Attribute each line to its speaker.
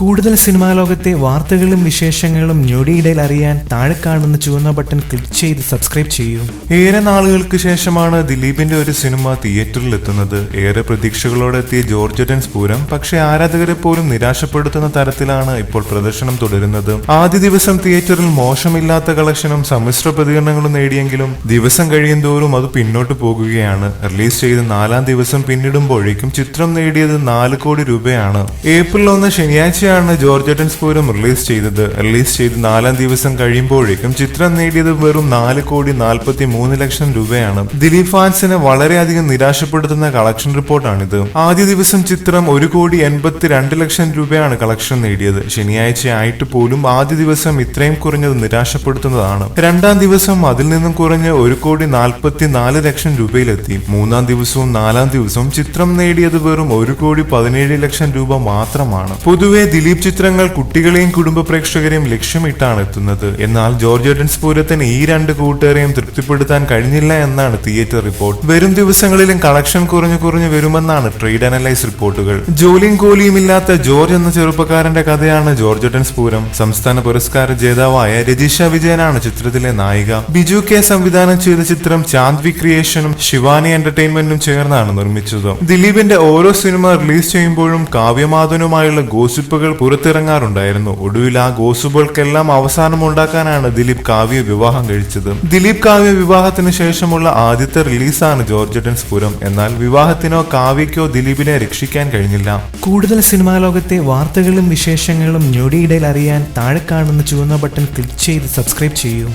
Speaker 1: കൂടുതൽ സിനിമാ ലോകത്തെ വാർത്തകളും വിശേഷങ്ങളും ഞൊടിയിടയിൽ അറിയാൻ താഴെ കാണുന്ന ചുവന്ന ബട്ടൺ ക്ലിക്ക് ചെയ്ത് സബ്സ്ക്രൈബ് ചെയ്യൂ.
Speaker 2: ഏറെ നാളുകൾക്ക് ശേഷമാണ് ദിലീപിന്റെ ഒരു സിനിമ തിയേറ്ററിൽ എത്തുന്നത്. ഏറെ പ്രതീക്ഷകളോടെ എത്തിയ ജോർജ് സ്ഫൂരം പക്ഷേ ആരാധകരെ പോലും നിരാശപ്പെടുത്തുന്ന തരത്തിലാണ് ഇപ്പോൾ പ്രദർശനം തുടരുന്നത്. ആദ്യ ദിവസം തിയേറ്ററിൽ മോശമില്ലാത്ത കളക്ഷനും സമ്മിശ്ര പ്രതികരണങ്ങളും നേടിയെങ്കിലും ദിവസം കഴിയുന്തോറും അത് പിന്നോട്ട് പോകുകയാണ്. റിലീസ് ചെയ്ത് 4-ാം ദിവസം പിന്നിടുമ്പോഴേക്കും ചിത്രം നേടിയത് 4 കോടി രൂപയാണ്. ഏപ്രിൽ 1 ശനിയാഴ്ച ജോർജ് സ്ഫൂരം റിലീസ് ചെയ്ത് 4-ാം ദിവസം കഴിയുമ്പോഴേക്കും ചിത്രം നേടിയത് വെറും 4,43 ലക്ഷം രൂപയാണ്. ദിലീപ് ഫാൻസിനെ വളരെയധികം നിരാശപ്പെടുത്തുന്ന കളക്ഷൻ റിപ്പോർട്ടാണിത്. ആദ്യ ദിവസം ചിത്രം 1,82 ലക്ഷം രൂപയാണ് കളക്ഷൻ നേടിയത്. ശനിയാഴ്ച ആയിട്ട് പോലും ആദ്യ ദിവസം ഇത്രയും കുറഞ്ഞത് നിരാശപ്പെടുത്തുന്നതാണ്. 2-ാം ദിവസം അതിൽ നിന്നും കുറഞ്ഞ് 1,44 ലക്ഷം രൂപയിലെത്തി. 3-ാം ദിവസവും 4-ാം ദിവസവും ചിത്രം നേടിയത് വെറും 1,17 ലക്ഷം രൂപ മാത്രമാണ്. പൊതുവെ ദിലീപ് ചിത്രങ്ങൾ കുട്ടികളെയും കുടുംബ പ്രേക്ഷകരെയും ലക്ഷ്യമിട്ടാണ് എത്തുന്നത്. എന്നാൽ ജോർജ് സ്ഫൂരത്തിന് ഈ 2 കൂട്ടുകാരെയും തൃപ്തിപ്പെടുത്താൻ കഴിഞ്ഞില്ല എന്നാണ് തിയേറ്റർ റിപ്പോർട്ട്. വരും ദിവസങ്ങളിലും കളക്ഷൻ കുറഞ്ഞു വരുമെന്നാണ് ട്രേഡ് അനലൈസ് റിപ്പോർട്ടുകൾ. ജോലിയും കോലിയും ഇല്ലാത്ത ജോർജ് എന്ന ചെറുപ്പക്കാരന്റെ കഥയാണ് ജോർജ് സ്ഫൂരം. സംസ്ഥാന പുരസ്കാര ജേതാവായ രജിഷ വിജയനാണ് ചിത്രത്തിലെ നായിക. ബിജു കെ സംവിധാനം ചെയ്ത ചിത്രം ചാന്ദ്വി ക്രിയേഷനും ശിവാനി എന്റർടൈൻമെന്റും ചേർന്നാണ് നിർമ്മിച്ചത്. ദിലീപിന്റെ ഓരോ സിനിമ റിലീസ് ചെയ്യുമ്പോഴും കാവ്യമാധവനുമായുള്ള ഗോസിപ്പുകൾ പുറത്തിറങ്ങാറുണ്ടായിരുന്നു. ഒടുവിൽ ആ ഗോസിപ്പുകൾക്കെല്ലാം അവസാനം ഉണ്ടാക്കാനാണ് ദിലീപ് കാവ്യ വിവാഹം കഴിച്ചത്. ദിലീപ് കാവ്യ വിവാഹത്തിന് ശേഷമുള്ള ആദ്യത്തെ റിലീസാണ് ജോർജ് സ്ഫൂരം. എന്നാൽ വിവാഹത്തിനോ കാവ്യയ്ക്കോ ദിലീപിനെ രക്ഷിക്കാൻ കഴിഞ്ഞില്ല.
Speaker 1: കൂടുതൽ സിനിമാ ലോകത്തെ വാർത്തകളും വിശേഷങ്ങളും ഞൊടിയിടയിൽ അറിയാൻ താഴെ കാണുന്ന ചുവന്ന ബട്ടൺ ക്ലിക്ക് ചെയ്ത് സബ്സ്ക്രൈബ് ചെയ്യൂ.